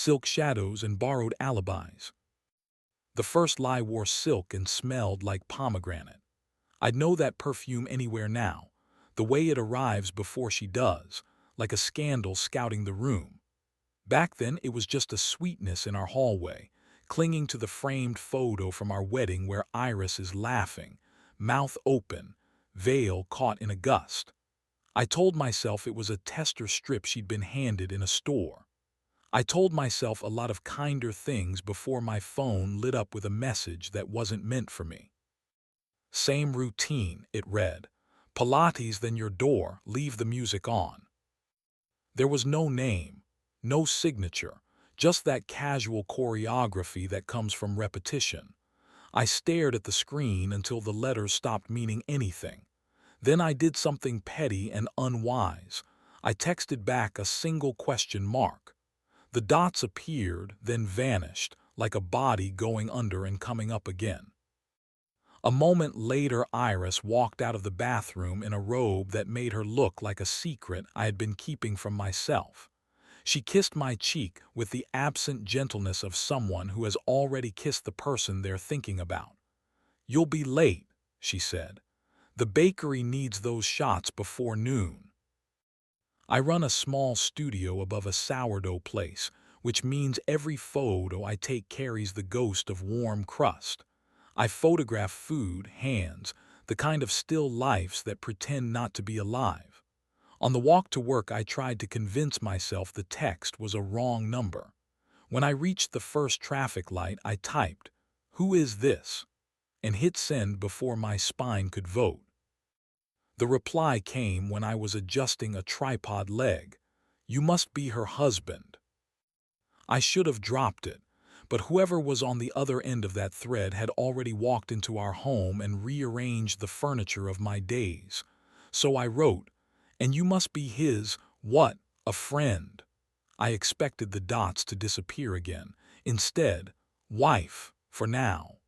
silk shadows and borrowed alibis. The first lie wore silk and smelled like pomegranate. I'd know that perfume anywhere now, the way it arrives before she does, like a scandal scouting the room. Back then it was just a sweetness in our hallway, clinging to the framed photo from our wedding where Iris is laughing, mouth open, veil caught in a gust. I told myself it was a tester strip she'd been handed in a store. I told myself a lot of kinder things before my phone lit up with a message that wasn't meant for me. Same routine, it read. Pilates, then your door, leave the music on. There was no name, no signature, just that casual choreography that comes from repetition. I stared at the screen until the letters stopped meaning anything. Then I did something petty and unwise. I texted back a single question mark. The dots appeared, then vanished, like a body going under and coming up again. A moment later, Iris walked out of the bathroom in a robe that made her look like a secret I had been keeping from myself. She kissed my cheek with the absent gentleness of someone who has already kissed the person they're thinking about. "You'll be late," she said. "The bakery needs those shots before noon." I run a small studio above a sourdough place, which means every photo I take carries the ghost of warm crust. I photograph food, hands, the kind of still lifes that pretend not to be alive. On the walk to work, I tried to convince myself the text was a wrong number. When I reached the first traffic light, I typed, "Who is this?" and hit send before my spine could vote. The reply came when I was adjusting a tripod leg. "You must be her husband." I should have dropped it, but whoever was on the other end of that thread had already walked into our home and rearranged the furniture of my days. So I wrote, "And you must be his, what, a friend." I expected the dots to disappear again. Instead, wife, for now.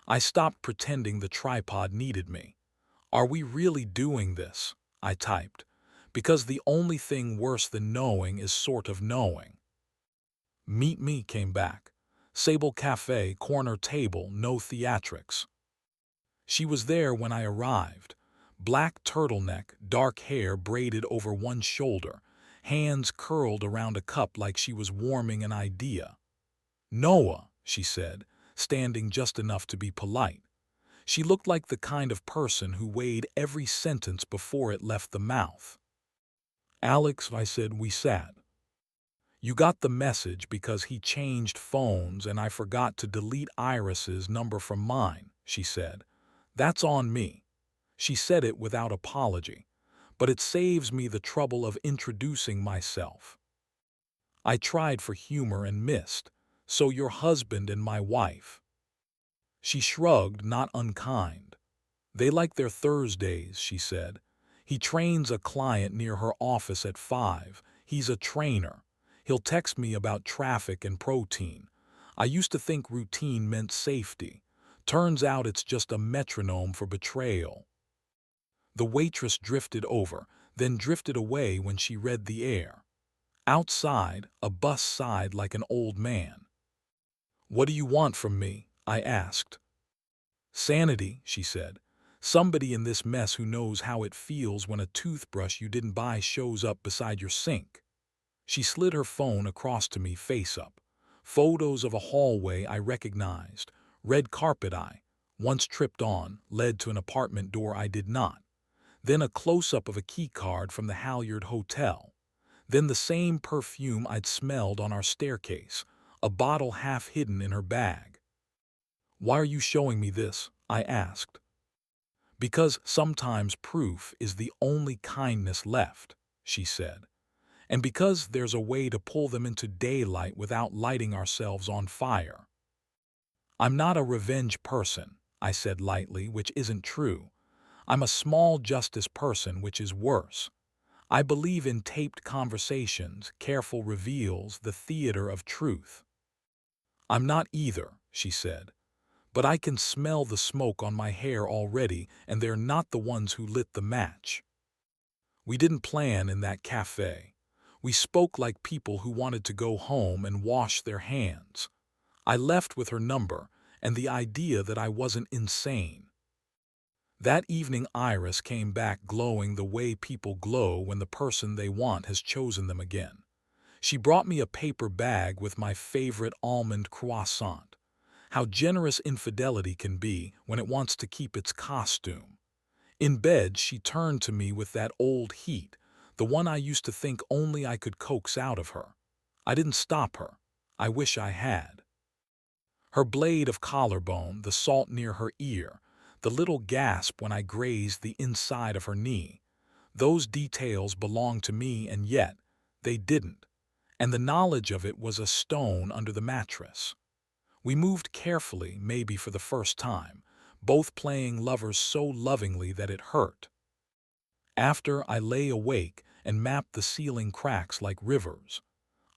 I stopped pretending the tripod needed me. "Are we really doing this?" I typed, because the only thing worse than knowing is sort of knowing. "Meet me," came back. "Sable Cafe, corner table, no theatrics." She was there when I arrived. Black turtleneck, dark hair braided over one shoulder, hands curled around a cup like she was warming an idea. "Noah," she said, standing just enough to be polite. She looked like the kind of person who weighed every sentence before it left the mouth. "Alex," I said. We sat. "You got the message because he changed phones and I forgot to delete Iris's number from mine," she said. "That's on me." She said it without apology, but it saves me the trouble of introducing myself. I tried for humor and missed. "So your husband and my wife." She shrugged, not unkind. "They like their Thursdays," she said. "He trains a client near her office at 5. He's a trainer. He'll text me about traffic and protein. I used to think routine meant safety. Turns out it's just a metronome for betrayal." The waitress drifted over, then drifted away when she read the air. Outside, a bus sighed like an old man. "What do you want from me?" I asked. "Sanity," she said. "Somebody in this mess who knows how it feels when a toothbrush you didn't buy shows up beside your sink." She slid her phone across to me face up. Photos of a hallway I recognized, red carpet I once tripped on, led to an apartment door I did not. Then a close-up of a key card from the Halyard Hotel. Then the same perfume I'd smelled on our staircase, a bottle half hidden in her bag. "Why are you showing me this?" I asked. "Because sometimes proof is the only kindness left," she said. "And because there's a way to pull them into daylight without lighting ourselves on fire." "I'm not a revenge person," I said lightly, which isn't true. "I'm a small justice person, which is worse. I believe in taped conversations, careful reveals, the theater of truth." "I'm not either," she said. "But I can smell the smoke on my hair already, and they're not the ones who lit the match." We didn't plan in that cafe. We spoke like people who wanted to go home and wash their hands. I left with her number and the idea that I wasn't insane. That evening Iris came back glowing the way people glow when the person they want has chosen them again. She brought me a paper bag with my favorite almond croissant. How generous infidelity can be when it wants to keep its costume. In bed, she turned to me with that old heat, the one I used to think only I could coax out of her. I didn't stop her. I wish I had. Her blade of collarbone, the salt near her ear, the little gasp when I grazed the inside of her knee, those details belonged to me, and yet they didn't. And the knowledge of it was a stone under the mattress. We moved carefully, maybe for the first time, both playing lovers so lovingly that it hurt. After, I lay awake and mapped the ceiling cracks like rivers.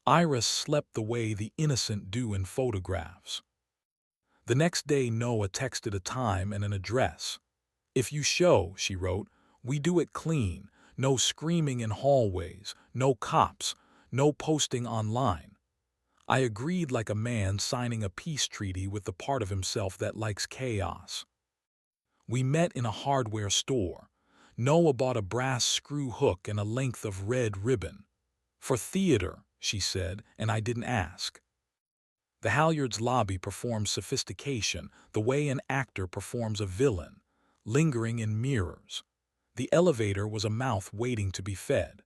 Iris slept the way the innocent do in photographs. The next day Noah texted a time and an address. "If you show," she wrote, "we do it clean, no screaming in hallways, no cops, no posting online." I agreed like a man signing a peace treaty with the part of himself that likes chaos. We met in a hardware store. Noah bought a brass screw hook and a length of red ribbon. "For theater," she said, and I didn't ask. The Halyards lobby performs sophistication the way an actor performs a villain, lingering in mirrors. The elevator was a mouth waiting to be fed.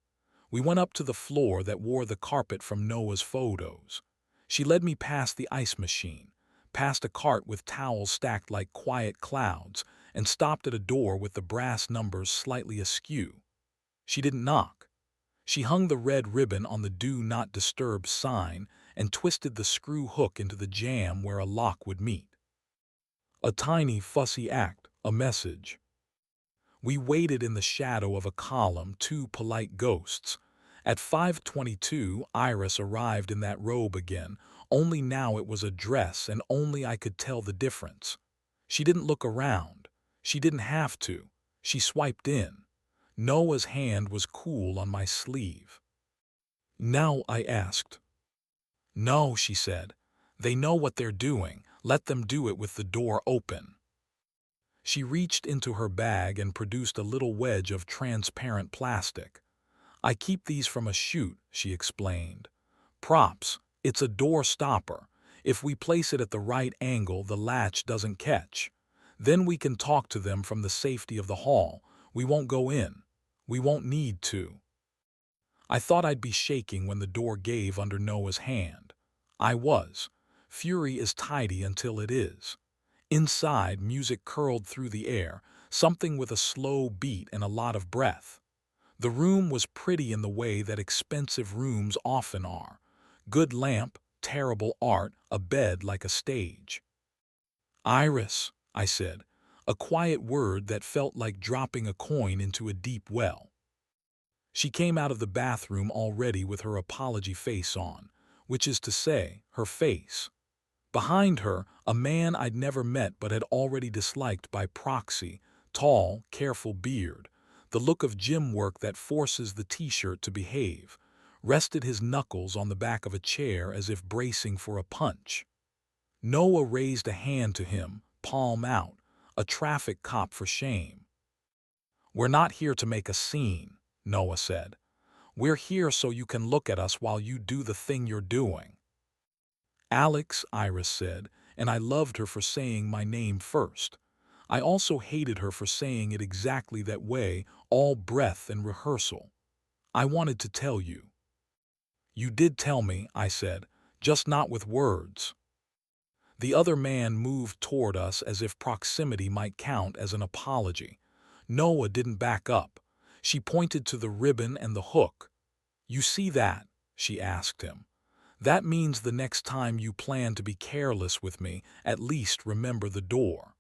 We went up to the floor that wore the carpet from Noah's photos. She led me past the ice machine, past a cart with towels stacked like quiet clouds, and stopped at a door with the brass numbers slightly askew. She didn't knock. She hung the red ribbon on the "Do Not Disturb" sign and twisted the screw hook into the jamb where a lock would meet. A tiny, fussy act, a message. We waited in the shadow of a column, two polite ghosts. At 5:22, Iris arrived in that robe again, only now it was a dress and only I could tell the difference. She didn't look around. She didn't have to. She swiped in. Noah's hand was cool on my sleeve. "Now?" I asked. "No," she said. "They know what they're doing. Let them do it with the door open." She reached into her bag and produced a little wedge of transparent plastic. "I keep these from a shoot," she explained. "Props. It's a door stopper. If we place it at the right angle, the latch doesn't catch. Then we can talk to them from the safety of the hall. We won't go in. We won't need to." I thought I'd be shaking when the door gave under Noah's hand. I was. Fury is tidy until it is. Inside, music curled through the air, something with a slow beat and a lot of breath. The room was pretty in the way that expensive rooms often are. Good lamp, terrible art, a bed like a stage. "Iris," I said, a quiet word that felt like dropping a coin into a deep well. She came out of the bathroom already with her apology face on, which is to say, her face. Behind her, a man I'd never met but had already disliked by proxy, tall, careful beard, the look of gym work that forces the t-shirt to behave, rested his knuckles on the back of a chair as if bracing for a punch. Noah raised a hand to him, palm out, a traffic cop for shame. "We're not here to make a scene," Noah said. "We're here so you can look at us while you do the thing you're doing." "Alex," Iris said, and I loved her for saying my name first. I also hated her for saying it exactly that way, all breath and rehearsal. "I wanted to tell you." "You did tell me," I said, "just not with words." The other man moved toward us as if proximity might count as an apology. Noah didn't back up. She pointed to the ribbon and the hook. "You see that?" she asked him. "That means the next time you plan to be careless with me, at least remember the door."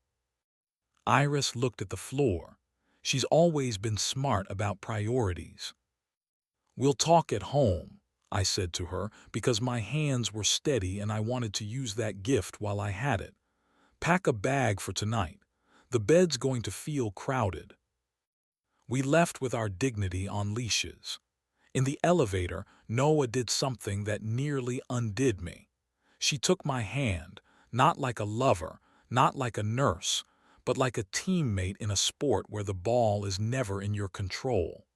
Iris looked at the floor. She's always been smart about priorities. "We'll talk at home," I said to her, because my hands were steady and I wanted to use that gift while I had it. "Pack a bag for tonight. The bed's going to feel crowded." We left with our dignity on leashes. In the elevator, Noah did something that nearly undid me. She took my hand, not like a lover, not like a nurse, but like a teammate in a sport where the ball is never in your control.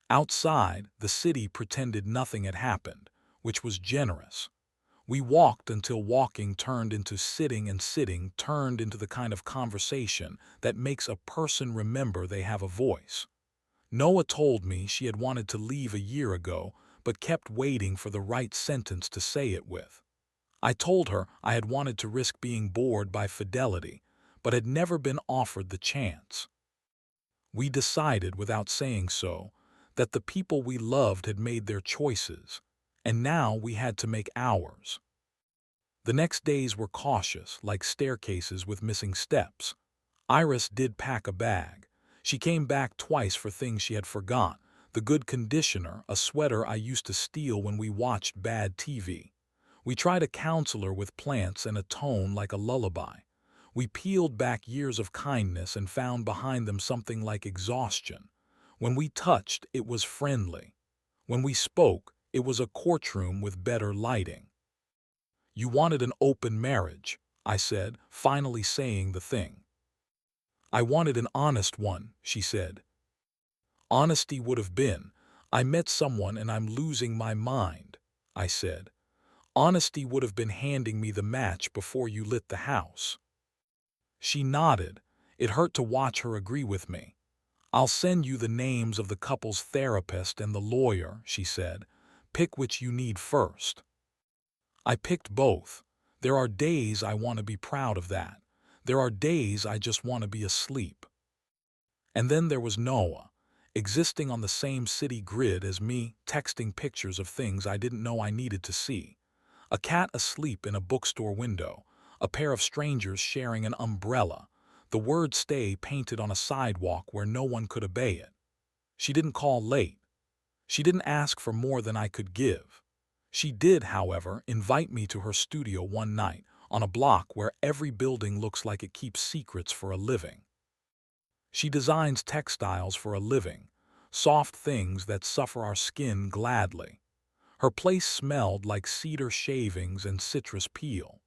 Outside, the city pretended nothing had happened, which was generous. We walked until walking turned into sitting and sitting turned into the kind of conversation that makes a person remember they have a voice. Noah told me she had wanted to leave a year ago, but kept waiting for the right sentence to say it with. I told her I had wanted to risk being bored by fidelity, but had never been offered the chance. We decided, without saying so, that the people we loved had made their choices, and now we had to make ours. The next days were cautious, like staircases with missing steps. Iris did pack a bag. She came back twice for things she had forgot: the good conditioner, a sweater I used to steal when we watched bad TV. We tried to counsel her with plants and a tone like a lullaby. We peeled back years of kindness and found behind them something like exhaustion. When we touched, it was friendly. When we spoke, it was a courtroom with better lighting. "You wanted an open marriage," I said, finally saying the thing. "I wanted an honest one," she said. "Honesty would have been, I met someone and I'm losing my mind," I said. "Honesty would have been handing me the match before you lit the house." She nodded. It hurt to watch her agree with me. "I'll send you the names of the couple's therapist and the lawyer," she said. "Pick which you need first." I picked both. There are days I want to be proud of that. There are days I just want to be asleep. And then there was Noah, existing on the same city grid as me, texting pictures of things I didn't know I needed to see. A cat asleep in a bookstore window, a pair of strangers sharing an umbrella, the word "stay" painted on a sidewalk where no one could obey it. She didn't call late. She didn't ask for more than I could give. She did, however, invite me to her studio one night, on a block where every building looks like it keeps secrets for a living. She designs textiles for a living, soft things that suffer our skin gladly. Her place smelled like cedar shavings and citrus peel.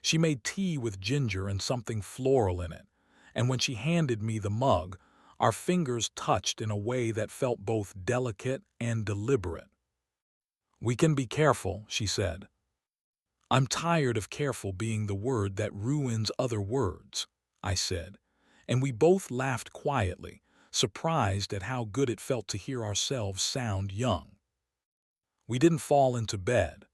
She made tea with ginger and something floral in it, and when she handed me the mug, our fingers touched in a way that felt both delicate and deliberate. "We can be careful," she said. "I'm tired of careful being the word that ruins other words," I said, and we both laughed quietly, surprised at how good it felt to hear ourselves sound young. We didn't fall into bed.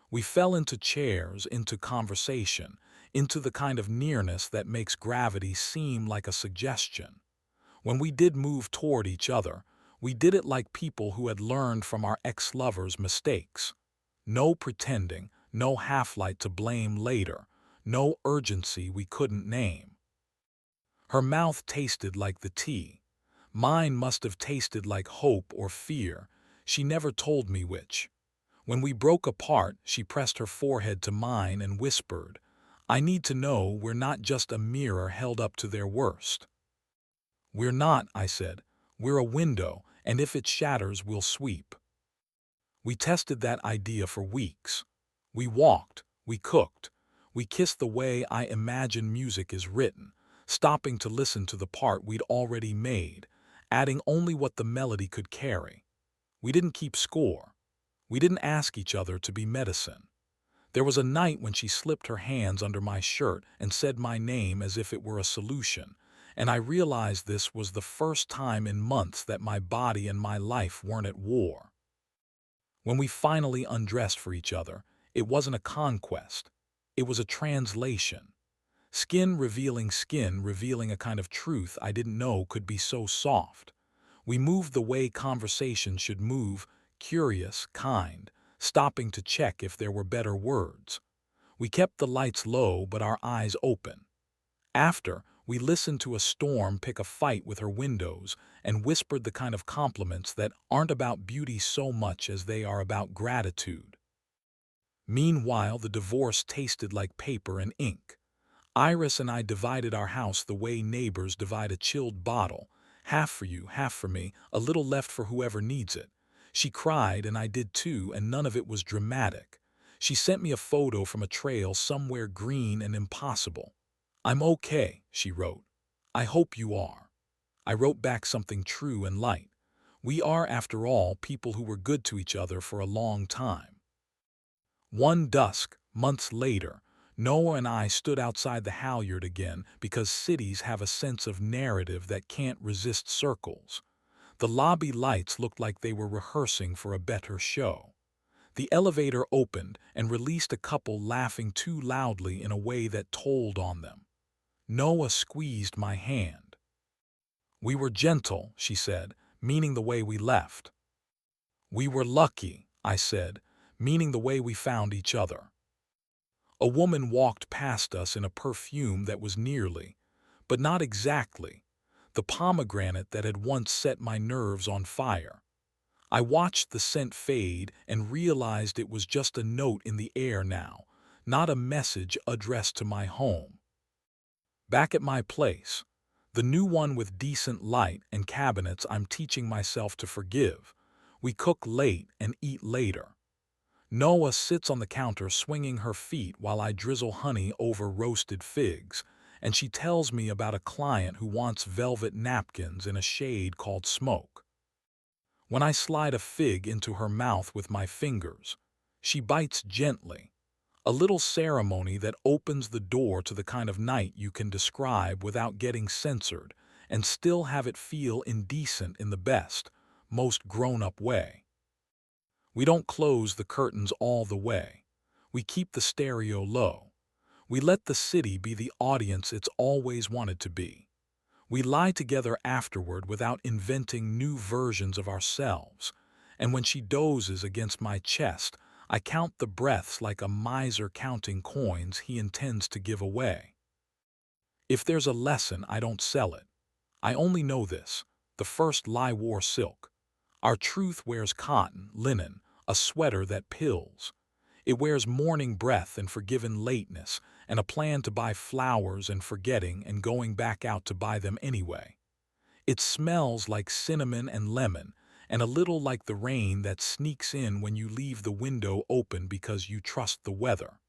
We fell into chairs, into conversation, into the kind of nearness that makes gravity seem like a suggestion. When we did move toward each other, we did it like people who had learned from our ex-lovers' mistakes. No pretending, no half-light to blame later, no urgency we couldn't name. Her mouth tasted like the tea. Mine must have tasted like hope or fear. She never told me which. When we broke apart, she pressed her forehead to mine and whispered, "I need to know we're not just a mirror held up to their worst." "We're not," I said. "We're a window, and if it shatters, we'll sweep." We tested that idea for weeks. We walked, we cooked, we kissed the way I imagine music is written, stopping to listen to the part we'd already made, adding only what the melody could carry. We didn't keep score. We didn't ask each other to be medicine. There was a night when she slipped her hands under my shirt and said my name as if it were a solution, and I realized this was the first time in months that my body and my life weren't at war. When we finally undressed for each other, it wasn't a conquest. It was a translation. Skin revealing a kind of truth I didn't know could be so soft. We moved the way conversation should move, curious, kind, stopping to check if there were better words. We kept the lights low but our eyes open. After, we listened to a storm pick a fight with her windows and whispered the kind of compliments that aren't about beauty so much as they are about gratitude. Meanwhile, the divorce tasted like paper and ink. Iris and I divided our house the way neighbors divide a chilled bottle, half for you, half for me, a little left for whoever needs it. She cried and I did too, and none of it was dramatic. She sent me a photo from a trail somewhere green and impossible. "I'm okay," she wrote. "I hope you are." I wrote back something true and light. We are, after all, people who were good to each other for a long time. One dusk, months later, Noah and I stood outside the halyard again because cities have a sense of narrative that can't resist circles. The lobby lights looked like they were rehearsing for a better show. The elevator opened and released a couple laughing too loudly in a way that told on them. Noah squeezed my hand. "We were gentle," she said, meaning the way we left. "We were lucky," I said, meaning the way we found each other. A woman walked past us in a perfume that was nearly, but not exactly, the pomegranate that had once set my nerves on fire. I watched the scent fade and realized it was just a note in the air now, not a message addressed to my home. Back at my place, the new one with decent light and cabinets I'm teaching myself to forgive, we cook late and eat later. Noah sits on the counter swinging her feet while I drizzle honey over roasted figs, and she tells me about a client who wants velvet napkins in a shade called smoke. When I slide a fig into her mouth with my fingers, she bites gently, a little ceremony that opens the door to the kind of night you can describe without getting censored and still have it feel indecent in the best, most grown-up way. We don't close the curtains all the way. We keep the stereo low. We let the city be the audience it's always wanted to be. We lie together afterward without inventing new versions of ourselves, and when she dozes against my chest, I count the breaths like a miser counting coins he intends to give away. If there's a lesson, I don't sell it. I only know this: the first lie wore silk. Our truth wears cotton, linen, a sweater that pills. It wears morning breath and forgiven lateness, and a plan to buy flowers and forgetting and going back out to buy them anyway. It smells like cinnamon and lemon, and a little like the rain that sneaks in when you leave the window open because you trust the weather.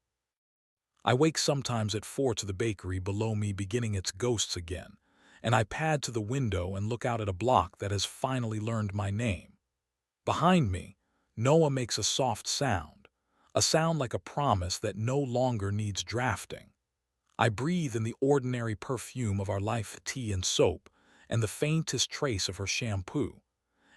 I wake sometimes at 4 to the bakery below me beginning its ghosts again, and I pad to the window and look out at a block that has finally learned my name. Behind me, Noah makes a soft sound, a sound like a promise that no longer needs drafting. I breathe in the ordinary perfume of our life, tea and soap, and the faintest trace of her shampoo,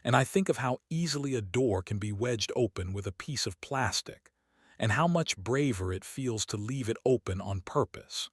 and I think of how easily a door can be wedged open with a piece of plastic, and how much braver it feels to leave it open on purpose.